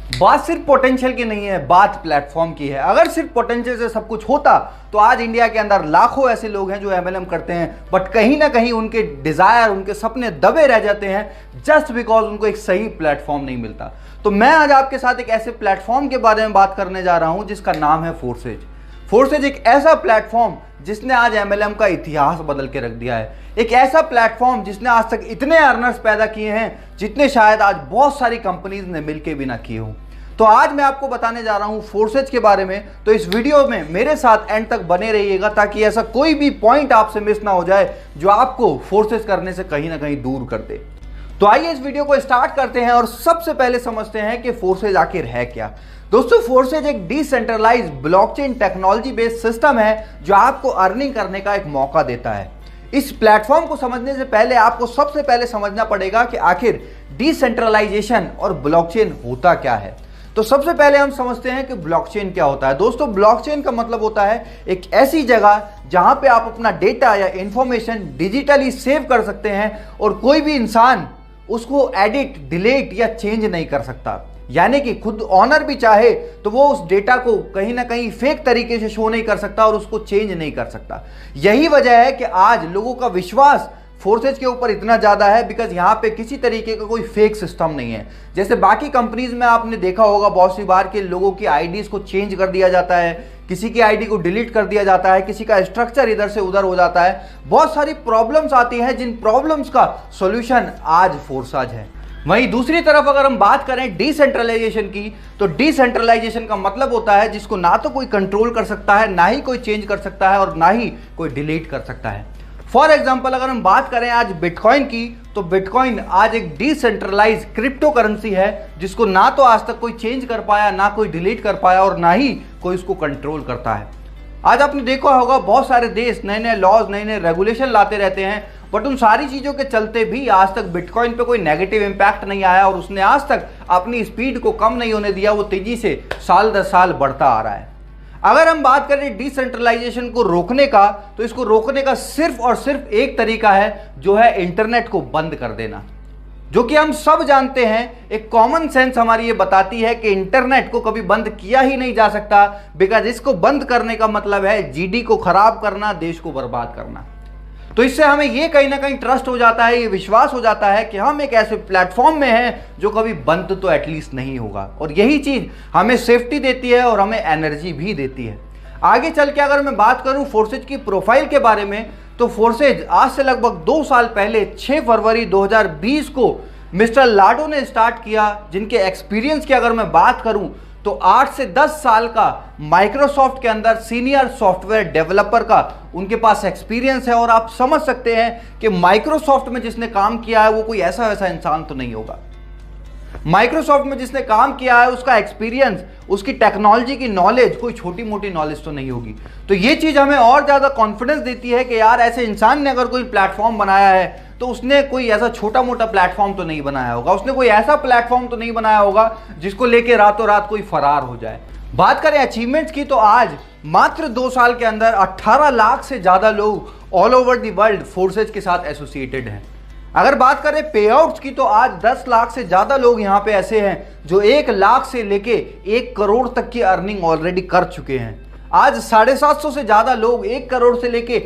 बात सिर्फ पोटेंशियल की नहीं है, बात प्लेटफॉर्म की है। अगर सिर्फ पोटेंशियल से सब कुछ होता तो आज इंडिया के अंदर लाखों ऐसे लोग हैं जो एमएलएम करते हैं, बट कहीं ना कहीं उनके डिजायर, उनके सपने दबे रह जाते हैं जस्ट बिकॉज उनको एक सही प्लेटफॉर्म नहीं मिलता। तो मैं आज आपके साथ एक ऐसे प्लेटफॉर्म के बारे में बात करने जा रहा हूं जिसका नाम है फोर्सेज। फोर्सेज एक ऐसा प्लेटफॉर्म जिसने आज एमएलएम का इतिहास बदल के रख दिया है। एक ऐसा प्लेटफॉर्म जिसने आज तक इतने अर्नर्स पैदा किए हैं जितने शायद आज बहुत सारी कंपनीज ने मिलकर भी ना किए हों। तो आज मैं आपको बताने जा रहा हूं फोर्सेज के बारे में। तो इस वीडियो में मेरे साथ एंड तक बने रहिएगा ताकि ऐसा कोई भी पॉइंट आपसे मिस ना हो जाए जो आपको फोर्सेज करने से कहीं ना कहीं दूर कर दे। तो आइए इस वीडियो को स्टार्ट करते हैं और सबसे पहले समझते हैं कि फोर्सेज आखिर है क्या। दोस्तों, फोर्सेज एक decentralised blockchain technology based system है जो आपको अर्निंग करने का एक मौका देता है। इस प्लेटफॉर्म को समझने से पहले आपको सबसे पहले समझना पड़ेगा कि आखिर डिसेंट्रलाइजेशन और ब्लॉकचेन होता क्या है। तो सबसे पहले हम समझते हैं कि ब्लॉकचेन क्या होता है। दोस्तों, ब्लॉकचेन का मतलब होता है एक ऐसी जगह जहां पे आप अपना डेटा या इंफॉर्मेशन डिजिटली सेव कर सकते हैं और कोई भी इंसान उसको एडिट, डिलीट या चेंज नहीं कर सकता। यानी कि खुद ऑनर भी चाहे तो वो उस डेटा को कहीं ना कहीं फेक तरीके से शो नहीं कर सकता और उसको चेंज नहीं कर सकता। यही वजह है कि आज लोगों का विश्वास फोर्सेज के ऊपर इतना ज्यादा है बिकॉज यहाँ पे किसी तरीके का कोई फेक सिस्टम नहीं है। जैसे बाकी कंपनीज में आपने देखा होगा बहुत सी बार के लोगों की आईडीज को चेंज कर दिया जाता है, किसी की आईडी को डिलीट कर दिया जाता है, किसी का स्ट्रक्चर इधर से उधर हो जाता है। बहुत सारी प्रॉब्लम्स आती हैं जिन प्रॉब्लम्स का सॉल्यूशन आज फोर्सेज है। वहीं दूसरी तरफ अगर हम बात करें डिसेंट्रलाइजेशन की, तो डिसेंट्रलाइजेशन का मतलब होता है जिसको ना तो कोई कंट्रोल कर सकता है, ना ही कोई चेंज कर सकता है और ना ही कोई डिलीट कर सकता है। फॉर एग्जाम्पल अगर हम बात करें आज बिटकॉइन की, तो बिटकॉइन आज एक डिसेंट्रलाइज क्रिप्टो करेंसी है जिसको ना तो आज तक कोई चेंज कर पाया, ना कोई डिलीट कर पाया और ना ही कोई उसको कंट्रोल करता है। आज आपने देखा होगा बहुत सारे देश नए नए लॉज, नए नए रेगुलेशन लाते रहते हैं, बट उन सारी चीजों के चलते भी आज तक बिटकॉइन पे कोई नेगेटिव इंपैक्ट नहीं आया और उसने आज तक अपनी स्पीड को कम नहीं होने दिया। वो तेजी से साल दर साल बढ़ता आ रहा है। अगर हम बात करें डिसेंट्रलाइजेशन को रोकने का, तो इसको रोकने का सिर्फ और सिर्फ एक तरीका है जो है इंटरनेट को बंद कर देना, जो कि हम सब जानते हैं। एक कॉमन सेंस हमारी ये बताती है कि इंटरनेट को कभी बंद किया ही नहीं जा सकता बिकॉज इसको बंद करने का मतलब है जीडी को खराब करना, देश को बर्बाद करना। तो इससे हमें ये कहीं ना कहीं ट्रस्ट हो जाता है, ये विश्वास हो जाता है कि हम एक ऐसे प्लेटफॉर्म में हैं जो कभी बंद तो एटलीस्ट नहीं होगा और यही चीज हमें सेफ्टी देती है और हमें एनर्जी भी देती है। आगे चल के अगर मैं बात करूं फोर्सेज की प्रोफाइल के बारे में, तो फोर्सेज आज से लगभग 2 साल पहले 6 फरवरी 2020 को मिस्टर लाडो ने स्टार्ट किया, जिनके एक्सपीरियंस की अगर मैं बात करूं तो 8 से 10 साल का माइक्रोसॉफ्ट के अंदर सीनियर सॉफ्टवेयर डेवलपर का उनके पास एक्सपीरियंस है। और आप समझ सकते हैं कि माइक्रोसॉफ्ट में जिसने काम किया है वो कोई ऐसा वैसा इंसान तो नहीं होगा। माइक्रोसॉफ्ट में जिसने काम किया है उसका एक्सपीरियंस, उसकी टेक्नोलॉजी की नॉलेज कोई छोटी मोटी नॉलेज तो नहीं होगी। तो ये चीज हमें और ज्यादा कॉन्फिडेंस देती है कि यार ऐसे इंसान ने अगर कोई प्लेटफॉर्म बनाया है तो उसने कोई ऐसा छोटा मोटा प्लेटफॉर्म तो नहीं बनाया होगा, उसने कोई ऐसा प्लेटफॉर्म तो नहीं बनाया होगा जिसको लेके रातों रात कोई फरार हो जाए। बात करें अचीवमेंट्स की, तो आज मात्र 2 साल के अंदर 18 लाख से ज्यादा लोग all over the world forces के साथ एसोसिएटेड हैं। अगर बात करें पे आउट्स की, तो आज 10 लाख से ज्यादा लोग यहाँ पे ऐसे हैं जो 1 लाख से लेके 1 करोड़ तक की अर्निंग ऑलरेडी कर चुके हैं। आज 750 से ज्यादा लोग 1 करोड़ से लेके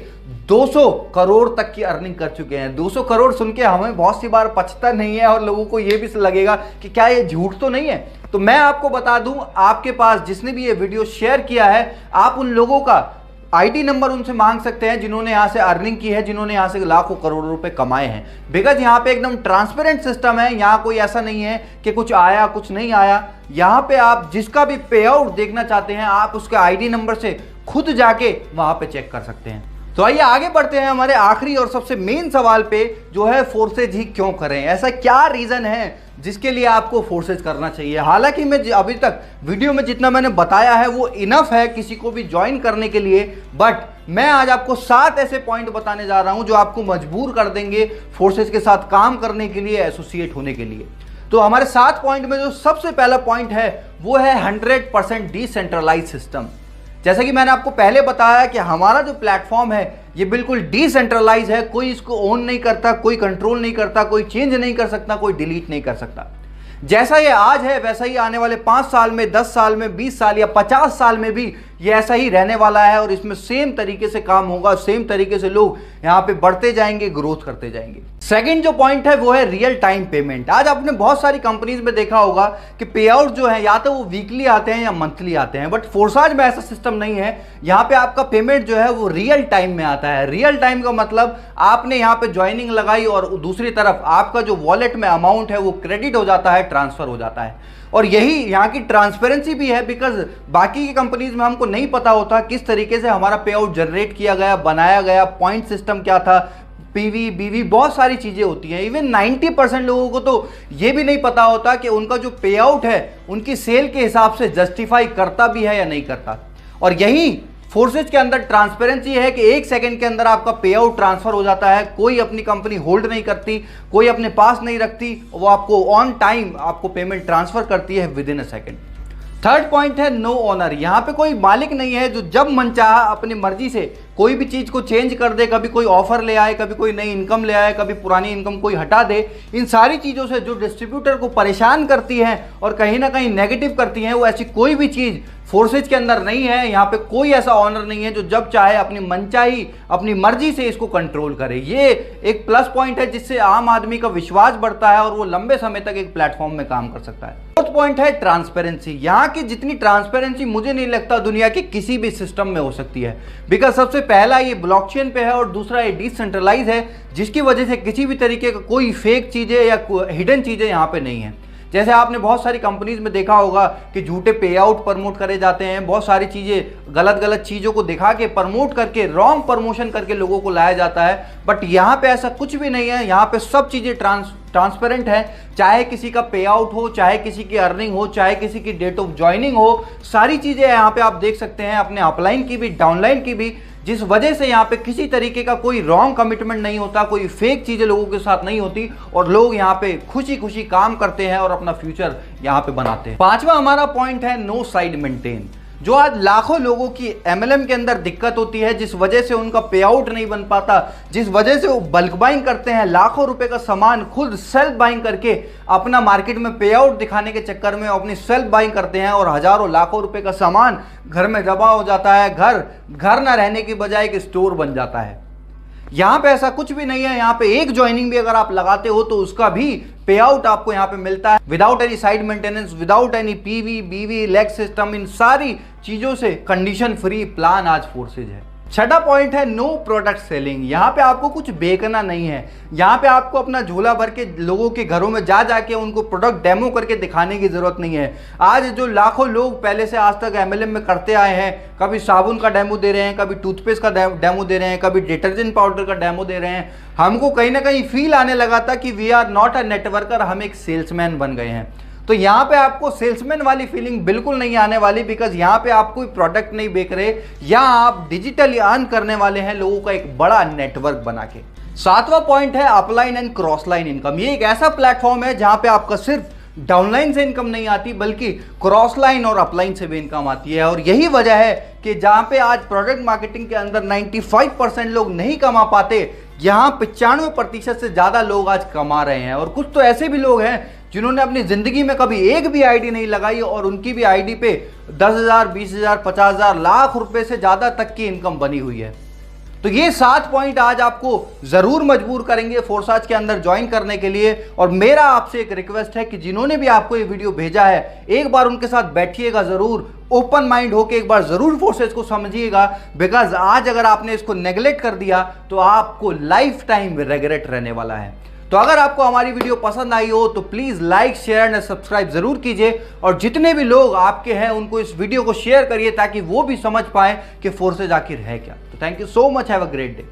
200 करोड़ तक की अर्निंग कर चुके हैं। 200 करोड़ सुन के हमें बहुत सी बार पचता नहीं है और लोगों को यह भी लगेगा कि क्या ये झूठ तो नहीं है। तो मैं आपको बता दूं, आपके पास जिसने भी ये वीडियो शेयर किया है, आप उन लोगों का आईडी नंबर उनसे मांग सकते हैं जिन्होंने यहां से अर्निंग की है, जिन्होंने यहां से लाखों करोड़ों रुपए कमाए हैं। बिकॉज यहां पे एकदम ट्रांसपेरेंट सिस्टम है, यहां कोई ऐसा नहीं है कि कुछ आया कुछ नहीं आया। यहां पे आप जिसका भी पे आउट देखना चाहते हैं आप उसके आईडी नंबर से खुद जाके वहां पे चेक कर सकते हैं। तो आइए आगे बढ़ते हैं हमारे आखिरी और सबसे मेन सवाल पे, जो है फोर्सेज ही क्यों करें। ऐसा क्या रीजन है जिसके लिए आपको फोर्सेज करना चाहिए। हालांकि मैं अभी तक वीडियो में जितना मैंने बताया है वो इनफ है किसी को भी ज्वाइन करने के लिए, बट मैं आज आपको 7 ऐसे पॉइंट बताने जा रहा हूं जो आपको मजबूर कर देंगे फोर्सेज के साथ काम करने के लिए, एसोसिएट होने के लिए। तो हमारे 7 पॉइंट में जो सबसे पहला पॉइंट है वो है 100% डिसेंट्रलाइज सिस्टम। जैसा कि मैंने आपको पहले बताया कि हमारा जो प्लेटफॉर्म है ये बिल्कुल डिसेंट्रलाइज है, कोई इसको ओन नहीं करता, कोई कंट्रोल नहीं करता, कोई चेंज नहीं कर सकता, कोई डिलीट नहीं कर सकता। जैसा ये आज है वैसा ही आने वाले 5 साल में, 10 साल में, 20 साल या 50 साल में भी ये ऐसा ही रहने वाला है और इसमें सेम तरीके से काम होगा, सेम तरीके से लोग यहां पे बढ़ते जाएंगे, ग्रोथ करते जाएंगे। सेकंड जो पॉइंट है वो है रियल टाइम पेमेंट। आज आपने बहुत सारी कंपनीज में देखा होगा कि पे आउट जो है या तो वो वीकली आते हैं या मंथली आते हैं, बट फोर्साज में ऐसा सिस्टम नहीं है। यहां पे आपका पेमेंट जो है वो रियल टाइम में आता है। रियल टाइम का मतलब आपने यहां पे ज्वाइनिंग लगाई और दूसरी तरफ आपका जो वॉलेट में अमाउंट है वो क्रेडिट हो जाता है, ट्रांसफर हो जाता है। और यही यहाँ की ट्रांसपेरेंसी भी है, बिकॉज बाकी की कंपनीज में हमको नहीं पता होता किस तरीके से हमारा पे आउट जनरेट किया गया, बनाया गया, पॉइंट सिस्टम क्या था, पीवी बीवी बहुत सारी चीजें होती हैं। इवन 90% लोगों को तो ये भी नहीं पता होता कि उनका जो पे आउट है उनकी सेल के हिसाब से जस्टिफाई करता भी है या नहीं करता। और यही फोर्सेज के अंदर ट्रांसपेरेंसी है कि 1 सेकंड के अंदर आपका पे आउट ट्रांसफर हो जाता है। कोई अपनी कंपनी होल्ड नहीं करती, कोई अपने पास नहीं रखती, वो आपको ऑन टाइम आपको पेमेंट ट्रांसफर करती है with in a second. Third point है नो ओनर। यहां पे कोई मालिक नहीं है जो जब मन चाहा अपनी मर्जी से कोई भी चीज को चेंज कर दे, कभी कोई ऑफर ले आए, कभी कोई नई इनकम ले आए, कभी पुरानी इनकम कोई हटा दे। इन सारी चीजों से जो डिस्ट्रीब्यूटर को परेशान करती है और कहीं ना कहीं नेगेटिव करती है, वो ऐसी कोई भी चीज फोर्सेज के अंदर नहीं है। यहाँ पे कोई ऐसा ऑनर नहीं है जो जब चाहे अपनी मनचाही अपनी मर्जी से इसको कंट्रोल करे। ये एक प्लस पॉइंट है जिससे आम आदमी का विश्वास बढ़ता है और वो लंबे समय तक एक प्लेटफॉर्म में काम कर सकता है। फोर्थ पॉइंट है ट्रांसपेरेंसी। यहाँ की जितनी ट्रांसपेरेंसी मुझे नहीं लगता दुनिया के किसी भी सिस्टम में हो सकती है, बिकॉज सबसे पहला ये ब्लॉकचेन पे है और दूसरा ये डिसेंट्रलाइज है, जिसकी वजह से किसी भी तरीके का कोई फेक चीजें या हिडन चीजें यहाँ पे नहीं है। जैसे आपने बहुत सारी कंपनीज में देखा होगा कि झूठे पे आउट प्रमोट करे जाते हैं, बहुत सारी चीज़ें गलत चीज़ों को दिखा के प्रमोट करके रॉन्ग प्रमोशन करके लोगों को लाया जाता है। बट यहाँ पे ऐसा कुछ भी नहीं है। यहाँ पे सब चीज़ें ट्रांसपेरेंट है। चाहे किसी का पे आउट हो, चाहे किसी की अर्निंग हो, चाहे किसी की डेट ऑफ ज्वाइनिंग हो, सारी चीज़ें यहाँ पे आप देख सकते हैं, अपने अपलाइन की भी डाउनलाइन की भी, जिस वजह से यहाँ पे किसी तरीके का कोई रॉन्ग कमिटमेंट नहीं होता, कोई फेक चीजें लोगों के साथ नहीं होती और लोग यहाँ पे खुशी खुशी काम करते हैं और अपना फ्यूचर यहाँ पे बनाते हैं। पांचवा हमारा पॉइंट है नो साइड मेंटेन। जो आज लाखों लोगों की एमएलएम के अंदर दिक्कत होती है, जिस वजह से उनका पे आउट नहीं बन पाता, जिस वजह से वो बल्क बाइंग करते हैं, लाखों रुपए का सामान खुद सेल्फ बाइंग करके अपना मार्केट में पे आउट दिखाने के चक्कर में अपनी सेल्फ बाइंग करते हैं और हजारों लाखों रुपए का सामान घर में जमा हो जाता है। घर ना रहने की बजाय एक स्टोर बन जाता है। यहाँ पे ऐसा कुछ भी नहीं है। यहाँ पे एक ज्वाइनिंग भी अगर आप लगाते हो तो उसका भी पे आउट आपको यहाँ पे मिलता है without any side maintenance, without any PV बीवी लेग सिस्टम। इन सारी चीजों से कंडीशन फ्री प्लान आज फोर्सेज है। छठा पॉइंट है नो प्रोडक्ट सेलिंग। यहाँ पे आपको कुछ बेचना नहीं है। यहाँ पे आपको अपना झोला भर के लोगों के घरों में जाके उनको प्रोडक्ट डेमो करके दिखाने की जरूरत नहीं है। आज जो लाखों लोग पहले से आज तक एमएलएम में करते आए हैं, कभी साबुन का डेमो दे रहे हैं, कभी टूथपेस्ट का डेमो दे रहे हैं, कभी डिटर्जेंट पाउडर का डेमो दे रहे हैं, हमको कहीं ना कहीं फील आने लगा था कि we are not a networker, हम एक सेल्समैन बन गए हैं। तो यहाँ पे आपको सेल्समैन वाली फीलिंग बिल्कुल नहीं आने वाली, बिकॉज यहाँ पे आप कोई प्रोडक्ट नहीं बेच रहे, यहाँ आप डिजिटली अर्न करने वाले हैं लोगों का एक बड़ा नेटवर्क बना के। सातवां पॉइंट है upline and cross line income. ये एक ऐसा प्लेटफॉर्म है जहाँ पे आपका सिर्फ डाउनलाइन से इनकम नहीं आती बल्कि क्रॉस लाइन और अपलाइन से भी इनकम आती है। और यही वजह है कि जहाँ पे आज प्रोडक्ट मार्केटिंग के अंदर 95% लोग नहीं कमा पाते, यहाँ 95% से ज्यादा लोग आज कमा रहे हैं। और कुछ तो ऐसे भी लोग हैं जिन्होंने अपनी जिंदगी में कभी एक भी आईडी नहीं लगाई और उनकी भी आईडी पे 10,000, 20,000, 50,000, लाख रुपए से ज्यादा तक की इनकम बनी हुई है। तो ये 7 पॉइंट आज आपको जरूर मजबूर करेंगे फोर्साज के अंदर ज्वाइन करने के लिए। और मेरा आपसे एक रिक्वेस्ट है कि जिन्होंने भी आपको ये वीडियो भेजा है, एक बार उनके साथ बैठिएगा जरूर, ओपन माइंड होके एक बार जरूर फोर्सेज को समझिएगा। बिकॉज आज अगर आपने इसको नेग्लेक्ट कर दिया तो आपको लाइफ टाइम रिग्रेट रहने वाला है। तो अगर आपको हमारी वीडियो पसंद आई हो तो please like share and subscribe जरूर कीजिए और जितने भी लोग आपके हैं उनको इस वीडियो को शेयर करिए ताकि वो भी समझ पाए कि फोर्सेज आखिर है क्या। तो thank you so much, have a great day.